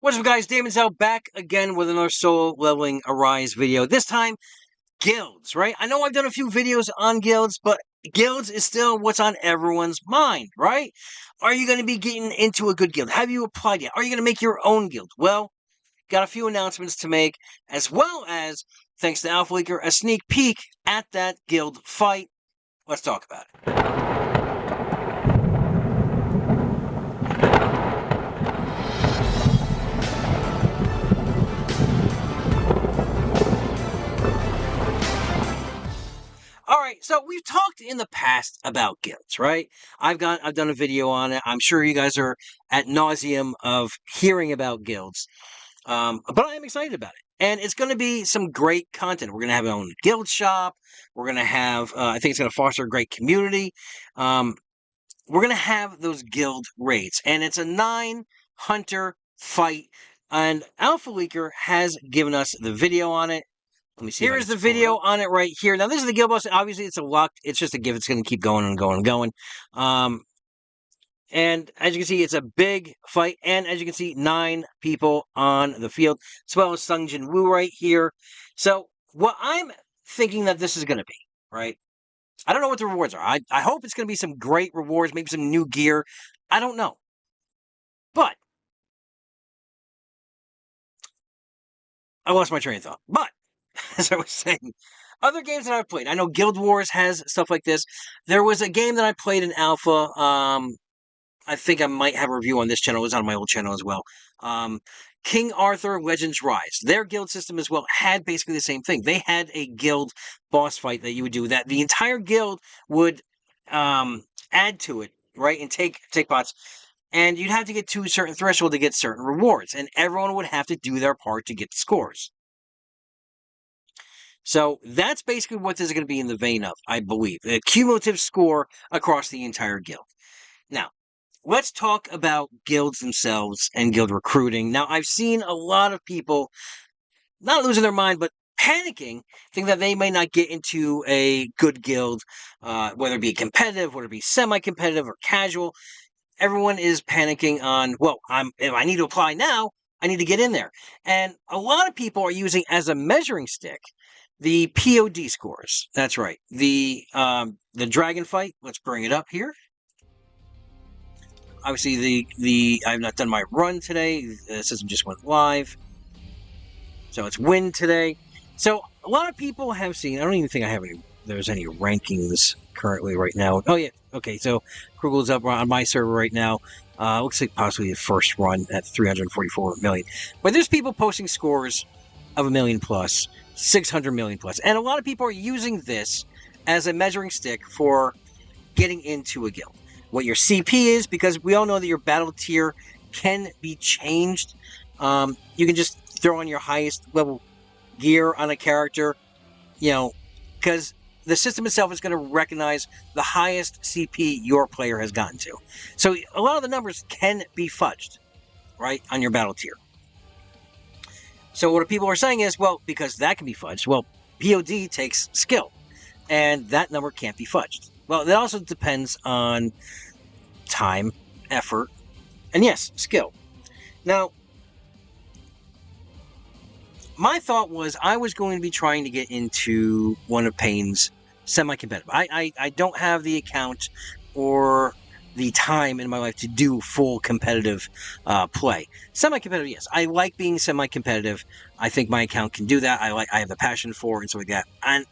What's up, guys? Daemonxel back again with another solo leveling Arise video. This time, guilds, right? I know I've done a few videos on guilds, but guilds is still what's on everyone's mind, right? Are you going to be getting into a good guild? Have you applied yet? Are you going to make your own guild? Well, got a few announcements to make, as well as, thanks to Alpha Leaker, a sneak peek at that guild fight. Let's talk about it. All right, so we've talked in the past about guilds, right? I've done a video on it. I'm sure you guys are at nauseum of hearing about guilds, but I am excited about it, and it's going to be some great content. We're going to have our own guild shop. We're going to have, I think it's going to foster a great community. We're going to have those guild raids, and it's a 9-hunter fight. And Alpha Leaker has given us the video on it. Let me see. Here is the video on it right here. Now, this is the guild boss. Obviously, it's a locked. It's just a give. It's going to keep going and going and going. And as you can see, it's a big fight. And as you can see, 9 people on the field, as well as Sung Jin Woo right here. So, what I'm thinking that this is going to be, right? I don't know what the rewards are. I hope it's going to be some great rewards, maybe some new gear. I don't know. But I lost my train of thought. But as I was saying, other games that I've played, I know Guild Wars has stuff like this. There was a game that I played in Alpha. I think I might have a review on this channel. It was on my old channel as well. King Arthur Legends Rise. Their guild system as well had basically the same thing. They had a guild boss fight that you would do that the entire guild would add to it, right, and take pots. And you'd have to get to a certain threshold to get certain rewards. And everyone would have to do their part to get the scores. So that's basically what this is going to be in the vein of, I believe. A cumulative score across the entire guild. Now, let's talk about guilds themselves and guild recruiting. Now, I've seen a lot of people not losing their mind, but panicking, thinking that they may not get into a good guild, whether it be competitive, whether it be semi-competitive or casual. Everyone is panicking on, well, if I need to apply now, I need to get in there. And a lot of people are using as a measuring stick the POD scores. That's right. The dragon fight. Let's bring it up here. Obviously, I've not done my run today. The system just went live, so it's win today. So a lot of people have seen. I don't even think there's any rankings currently right now. Oh yeah. Okay. So Krugel's up on my server right now. Looks like possibly the first run at 344 million. But there's people posting scores of 1 million plus, 600 million plus. And a lot of people are using this as a measuring stick for getting into a guild. What your CP is, because we all know that your battle tier can be changed. You can just throw on your highest level gear on a character, because the system itself is going to recognize the highest CP your player has gotten to. So a lot of the numbers can be fudged, right, on your battle tier. So what people are saying is, well, because that can be fudged, well, POD takes skill, and that number can't be fudged. Well, that also depends on time, effort, and yes, skill. Now, my thought was I was going to be trying to get into one of Payne's semi-competitive. I don't have the account or the time in my life to do full competitive play. Semi-competitive, yes. I like being semi-competitive. I think my account can do that. I have the passion for it and stuff like that. And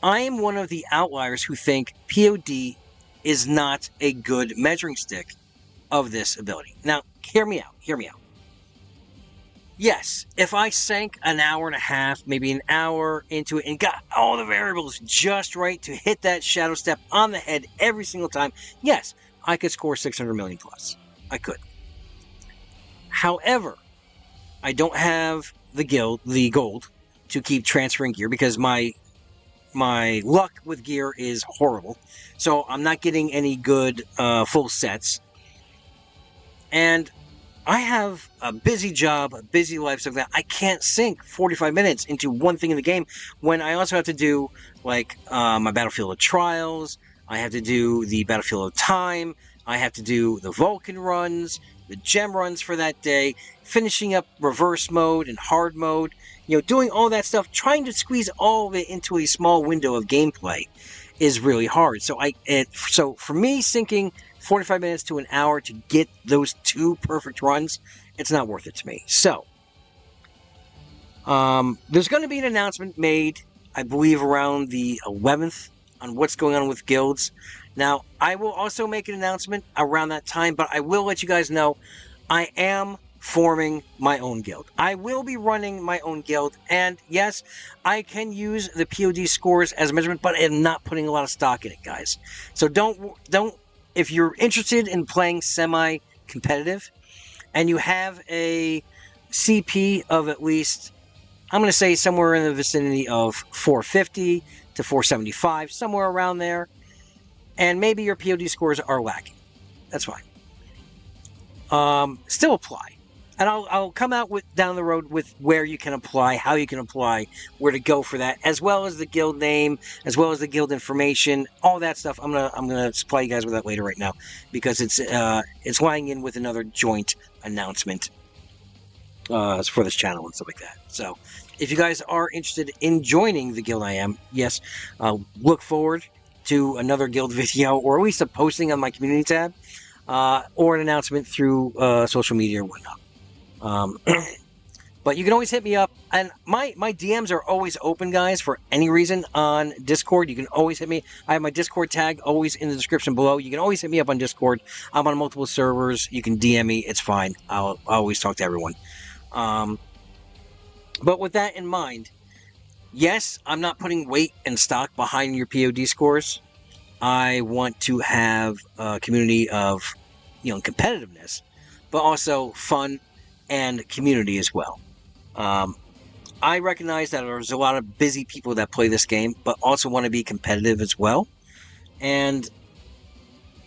I am one of the outliers who think POD is not a good measuring stick of this ability. Now, hear me out. Yes, if I sank an hour and a half, maybe an hour into it, and got all the variables just right to hit that shadow step on the head every single time, yes, I could score 600 million plus. I could. However, I don't have the gold to keep transferring gear because my luck with gear is horrible. So I'm not getting any good full sets. And I have a busy job, a busy life, stuff like that. I can't sink 45 minutes into one thing in the game when I also have to do, like, my Battlefield of Trials. I have to do the Battlefield of Time. I have to do the Vulcan runs, the gem runs for that day, finishing up reverse mode and hard mode, doing all that stuff, trying to squeeze all of it into a small window of gameplay is really hard. So for me, sinking 45 minutes to an hour to get those 2 perfect runs, it's not worth it to me. So there's going to be an announcement made, I believe, around the 11th on what's going on with guilds. Now, I will also make an announcement around that time, but I will let you guys know I am forming my own guild. I will be running my own guild, and yes, I can use the POD scores as a measurement, but I'm not putting a lot of stock in it, guys. So don't, if you're interested in playing semi-competitive, and you have a CP of at least, I'm going to say somewhere in the vicinity of 450 to 475, somewhere around there, and maybe your POD scores are lacking, that's fine. Still apply. And I'll come out with down the road with where you can apply, how you can apply, where to go for that, as well as the guild name, as well as the guild information, all that stuff. I'm gonna supply you guys with that later right now, because it's lying in with another joint announcement for this channel and stuff like that. So if you guys are interested in joining the guild I am, yes, look forward to another guild video, or at least a posting on my community tab, or an announcement through social media or whatnot. But you can always hit me up, and my DMs are always open, guys, for any reason on Discord. You can always hit me. I have my Discord tag always in the description below. You can always hit me up on Discord. I'm on multiple servers. You can DM me. It's fine. I'll always talk to everyone. But with that in mind, yes, I'm not putting weight and stock behind your POD scores. I want to have a community of, competitiveness, but also fun and community as well. I recognize that there's a lot of busy people that play this game, but also want to be competitive as well. And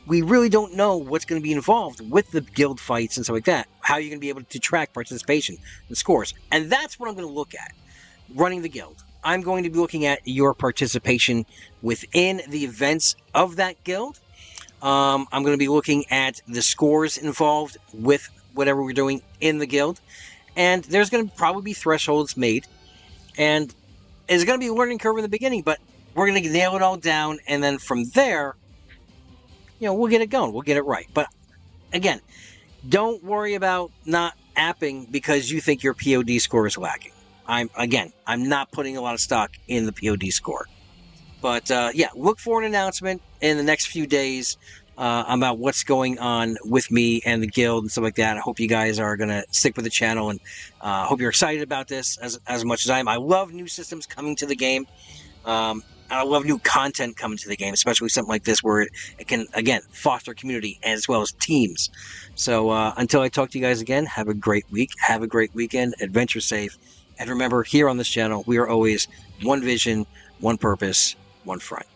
we really don't know what's going to be involved with the guild fights and stuff like that. How you're going to be able to track participation and scores. And that's what I'm going to look at, running the guild. I'm going to be looking at your participation within the events of that guild. I'm going to be looking at the scores involved with whatever we're doing in the guild. And there's going to probably be thresholds made. And it's going to be a learning curve in the beginning, but we're going to nail it all down. And then from there, we'll get it going. We'll get it right. But again, don't worry about not apping because you think your POD score is lacking. I'm not putting a lot of stock in the POD score. But yeah, look for an announcement in the next few days about what's going on with me and the guild and stuff like that. I hope you guys are going to stick with the channel, and hope you're excited about this as much as I am. I love new systems coming to the game. I love new content coming to the game, especially something like this where it can, again, foster community as well as teams. So until I talk to you guys again, have a great week. Have a great weekend. Adventure safe. And remember, here on this channel, we are always one vision, one purpose, one front.